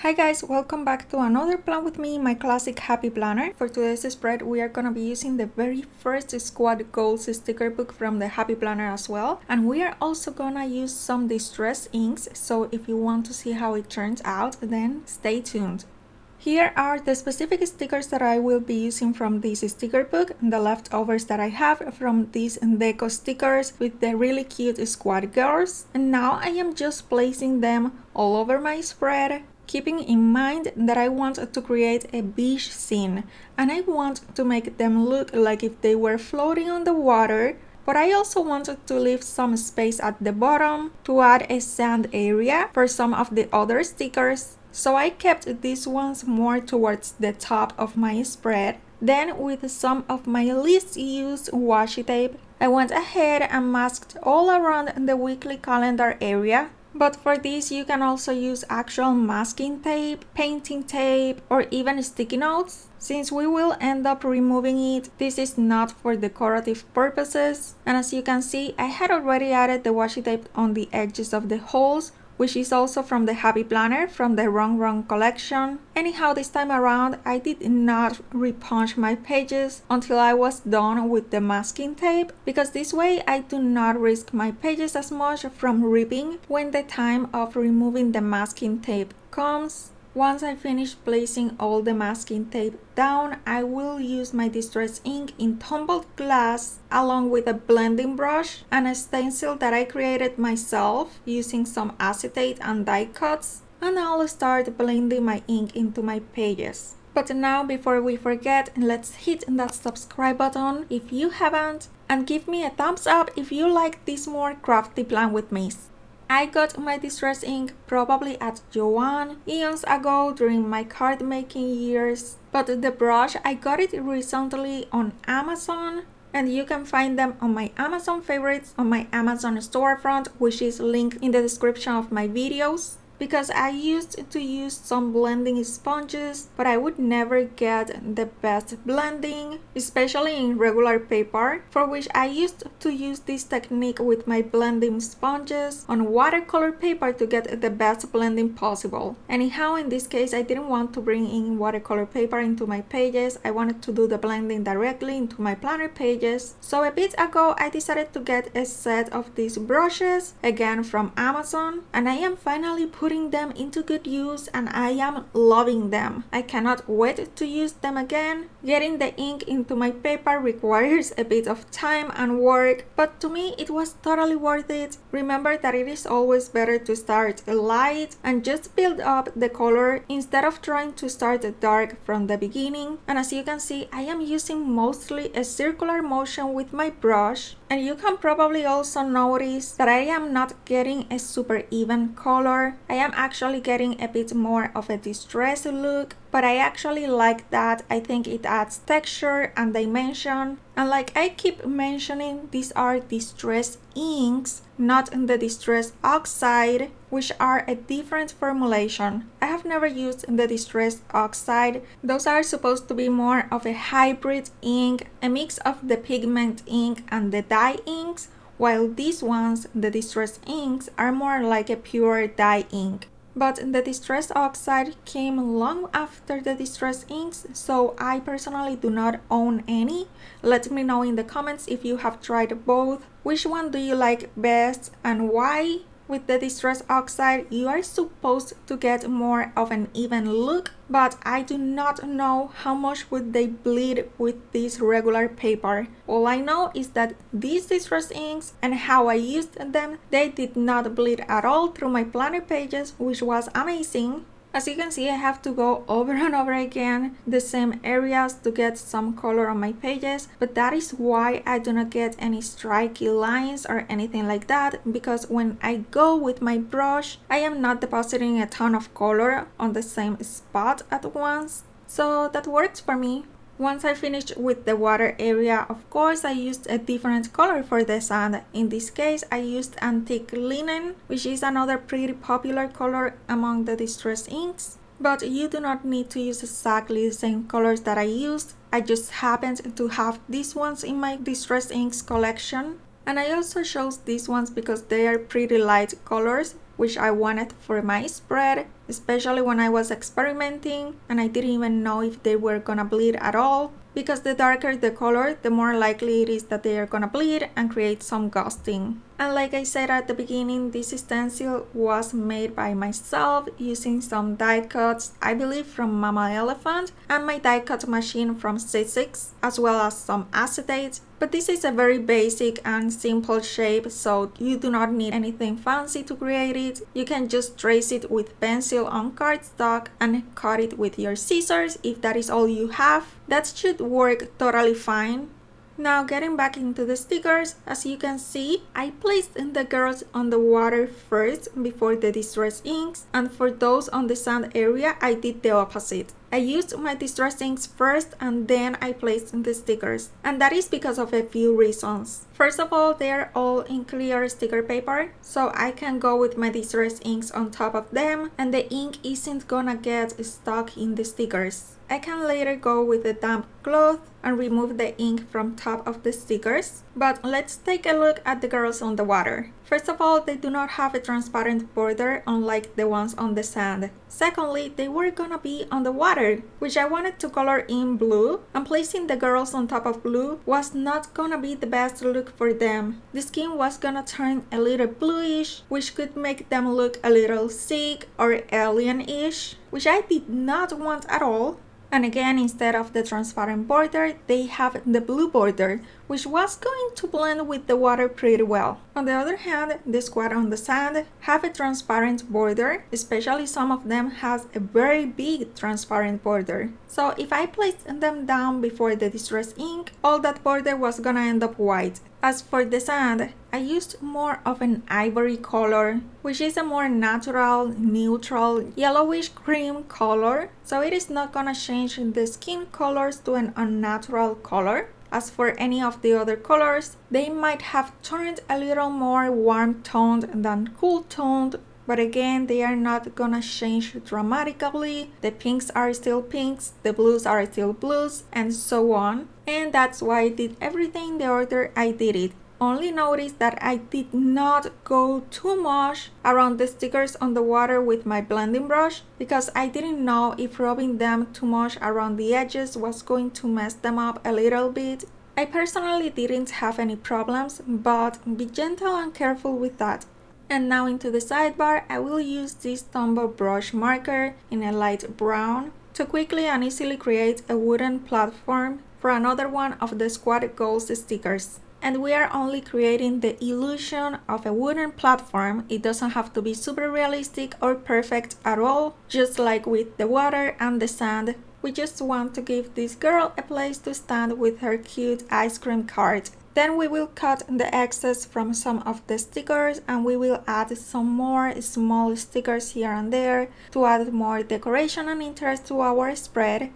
Hi guys, welcome back to another plan with me, my classic happy planner. For today's spread, we are gonna be using the very first squad goals sticker book from the happy planner as well. And we are also gonna use some distress inks, so if you want to see how it turns out, then stay tuned. Here are the specific stickers that I will be using from this sticker book, and the leftovers that I have from these deco stickers with the really cute squad girls. And now I am just placing them all over my spread, keeping in mind that I want to create a beach scene and I want to make them look like if they were floating on the water, but I also wanted to leave some space at the bottom to add a sand area for some of the other stickers. So I kept these ones more towards the top of my spread. Then with some of my least used washi tape, I went ahead and masked all around the weekly calendar area. But for this, you can also use actual masking tape, painting tape, or even sticky notes. Since we will end up removing it, this is not for decorative purposes. And as you can see, I had already added the washi tape on the edges of the holes, which is also from the Happy Planner from the Wrong collection. Anyhow, this time around, I did not repunch my pages until I was done with the masking tape, because this way I do not risk my pages as much from ripping when the time of removing the masking tape comes. Once I finish placing all the masking tape down, I will use my distress ink in tumbled glass along with a blending brush and a stencil that I created myself using some acetate and die cuts, and I'll start blending my ink into my pages. But now, before we forget, let's hit that subscribe button if you haven't, and give me a thumbs up if you like this more crafty plan with me. I got my distress ink probably at Joann eons ago during my card making years, but the brush I got it recently on Amazon, and you can find them on my Amazon favorites on my Amazon storefront, which is linked in the description of my videos. Because I used to use some blending sponges, but I would never get the best blending, especially in regular paper, for which I used to use this technique with my blending sponges on watercolor paper to get the best blending possible. Anyhow, in this case, I didn't want to bring in watercolor paper into my pages. I wanted to do the blending directly into my planner pages. So a bit ago, I decided to get a set of these brushes, again from Amazon, and I am finally putting them into good use, and I am loving them. I cannot wait to use them again. Getting the ink into my paper requires a bit of time and work, but to me it was totally worth it. Remember that it is always better to start light and just build up the color instead of trying to start dark from the beginning. And as you can see, I am using mostly a circular motion with my brush, and you can probably also notice that I am not getting a super even color. I am actually getting a bit more of a distressed look, but I actually like that. I think it adds texture and dimension. And like I keep mentioning, these are distress inks, not the distress oxide, which are a different formulation. I have never used the distress oxide. Those are supposed to be more of a hybrid ink, a mix of the pigment ink and the dye inks, while these ones, the distress inks, are more like a pure dye ink. But the distress oxide came long after the distress inks, so I personally do not own any. Let me know in the comments if you have tried both. Which one do you like best and why? With the distress oxide, you are supposed to get more of an even look, but I do not know how much would they bleed with this regular paper. All I know is that these distress inks and how I used them, they did not bleed at all through my planner pages, which was amazing. As you can see, I have to go over and over again the same areas to get some color on my pages, but that is why I do not get any striky lines or anything like that, because when I go with my brush, I am not depositing a ton of color on the same spot at once, so that works for me. Once I finished with the water area, of course, I used a different color for the sand. In this case, I used antique linen, which is another pretty popular color among the distress inks. But you do not need to use exactly the same colors that I used. I just happened to have these ones in my distress inks collection. And I also chose these ones because they are pretty light colors, which I wanted for my spread. especially when I was experimenting and I didn't even know if they were gonna bleed at all, because the darker the color, the more likely it is that they are gonna bleed and create some ghosting. And like I said at the beginning, this stencil was made by myself using some die cuts, I believe from Mama Elephant, and my die cut machine from Sizzix, as well as some acetate. But this is a very basic and simple shape, so you do not need anything fancy to create it. You can just trace it with pencil on cardstock and cut it with your scissors if that is all you have. That should work totally fine. Now getting back into the stickers, as you can see, I placed the girls on the water first before the distress inks, and for those on the sand area I did the opposite. I used my distress inks first and then I placed the stickers, and that is because of a few reasons. First of all, they are all in clear sticker paper, so I can go with my distress inks on top of them and the ink isn't gonna get stuck in the stickers. I can later go with a damp cloth and remove the ink from top of the stickers. But let's take a look at the girls on the water. First of all, they do not have a transparent border unlike the ones on the sand. Secondly, they were gonna be on the water, which I wanted to color in blue, and placing the girls on top of blue was not gonna be the best look for them. The skin was gonna turn a little bluish, which could make them look a little sick or alien-ish, which I did not want at all. And again, instead of the transparent border, they have the blue border, which was going to blend with the water pretty well. On the other hand, the squad on the sand have a transparent border, especially some of them has a very big transparent border. So if I placed them down before the distress ink, all that border was gonna end up white. As for the sand, I used more of an ivory color, which is a more natural, neutral, yellowish cream color, so it is not gonna change the skin colors to an unnatural color. As for any of the other colors, they might have turned a little more warm toned than cool toned, but again, they are not gonna change dramatically. The pinks are still pinks, the blues are still blues, and so on. And that's why I did everything in the order I did it. Only notice that I did not go too much around the stickers on the water with my blending brush, because I didn't know if rubbing them too much around the edges was going to mess them up a little bit. I personally didn't have any problems, but be gentle and careful with that. And now into the sidebar, I will use this Tombow brush marker in a light brown to quickly and easily create a wooden platform for another one of the Squad Goals stickers. And we are only creating the illusion of a wooden platform. It doesn't have to be super realistic or perfect at all, just like with the water and the sand. We just want to give this girl a place to stand with her cute ice cream cart. Then we will cut the excess from some of the stickers and we will add some more small stickers here and there to add more decoration and interest to our spread.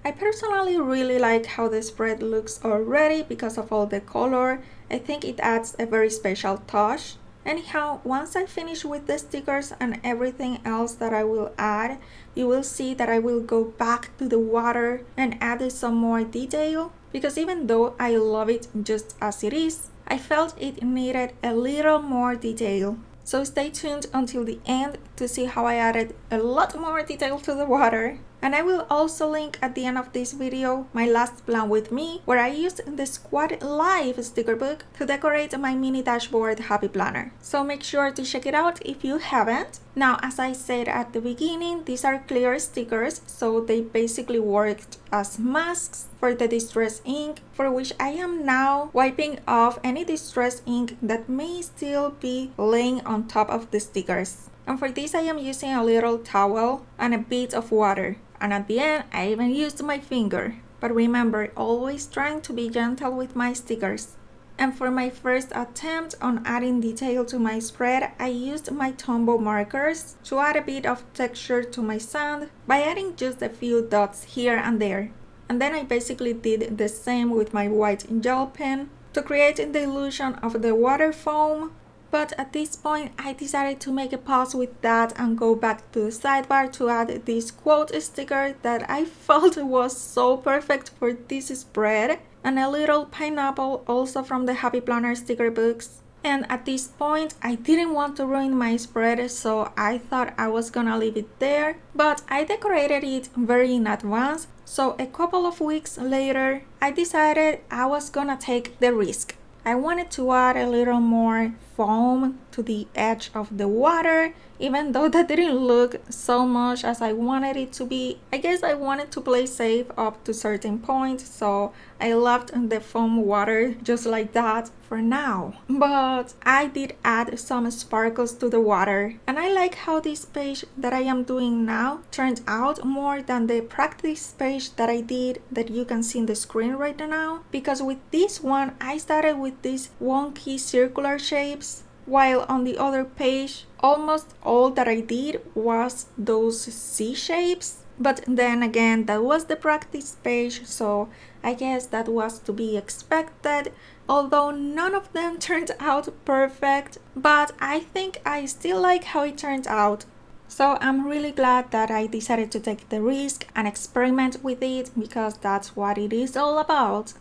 I personally really like how the spread looks already because of all the color. I think it adds a very special touch. Anyhow, once I finish with the stickers and everything else that I will add, you will see that I will go back to the water and add some more detail, because even though I love it just as it is, I felt it needed a little more detail. So stay tuned until the end to see how I added a lot more detail to the water. And I will also link at the end of this video my last plan with me, where I used the Squad Live sticker book to decorate my mini dashboard happy planner. So make sure to check it out if you haven't. Now, as I said at the beginning, these are clear stickers, so they basically worked as masks for the distress ink, for which I am now wiping off any distress ink that may still be laying on top of the stickers. And for this I am using a little towel and a bit of water. And at the end, I even used my finger. But remember, always trying to be gentle with my stickers. And for my first attempt on adding detail to my spread, I used my Tombow markers to add a bit of texture to my sand by adding just a few dots here and there. And then I basically did the same with my white gel pen to create the illusion of the water foam. But at this point, I decided to make a pause with that and go back to the sidebar to add this quote sticker that I felt was so perfect for this spread, and a little pineapple also from the Happy Planner sticker books. And at this point, I didn't want to ruin my spread, so I thought I was gonna leave it there, but I decorated it very in advance, so a couple of weeks later, I decided I was gonna take the risk. I wanted to add a little more foam to the edge of the water, even though that didn't look so much as I wanted it to be. I guess I wanted to play safe up to certain points, so I left the foam water just like that for now. But I did add some sparkles to the water, and I like how this page that I am doing now turned out more than the practice page that I did that you can see in the screen right now, because with this one I started with these wonky circular shapes, while on the other page almost all that I did was those C shapes. But then again, that was the practice page, so I guess that was to be expected, although none of them turned out perfect, but I think I still like how it turned out. So I'm really glad that I decided to take the risk and experiment with it, because that's what it is all about.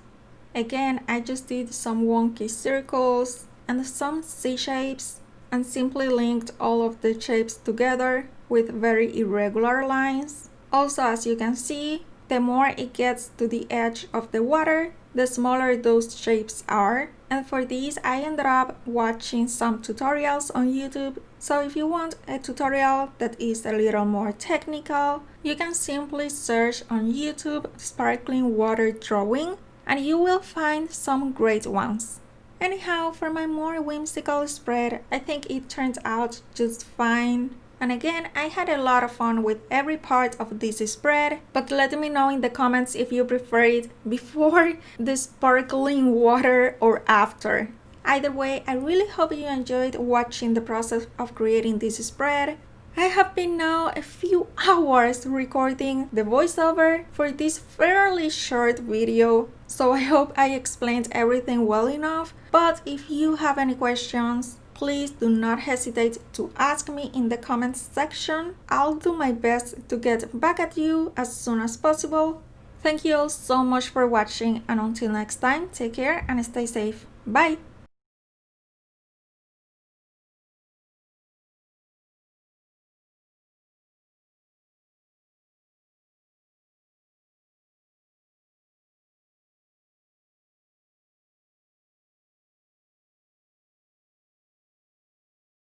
Again, I just did some wonky circles and some C shapes, and simply linked all of the shapes together with very irregular lines. Also, as you can see, the more it gets to the edge of the water, the smaller those shapes are. And for this, I ended up watching some tutorials on YouTube. So if you want a tutorial that is a little more technical, you can simply search on YouTube sparkling water drawing, and you will find some great ones. Anyhow, for my more whimsical spread, I think it turned out just fine. And again, I had a lot of fun with every part of this spread, but let me know in the comments if you prefer it before the sparkling water or after. Either way, I really hope you enjoyed watching the process of creating this spread. I have been now a few hours recording the voiceover for this fairly short video, so I hope I explained everything well enough. But if you have any questions, please do not hesitate to ask me in the comments section. I'll do my best to get back at you as soon as possible. Thank you all so much for watching, and until next time, take care and stay safe. Bye!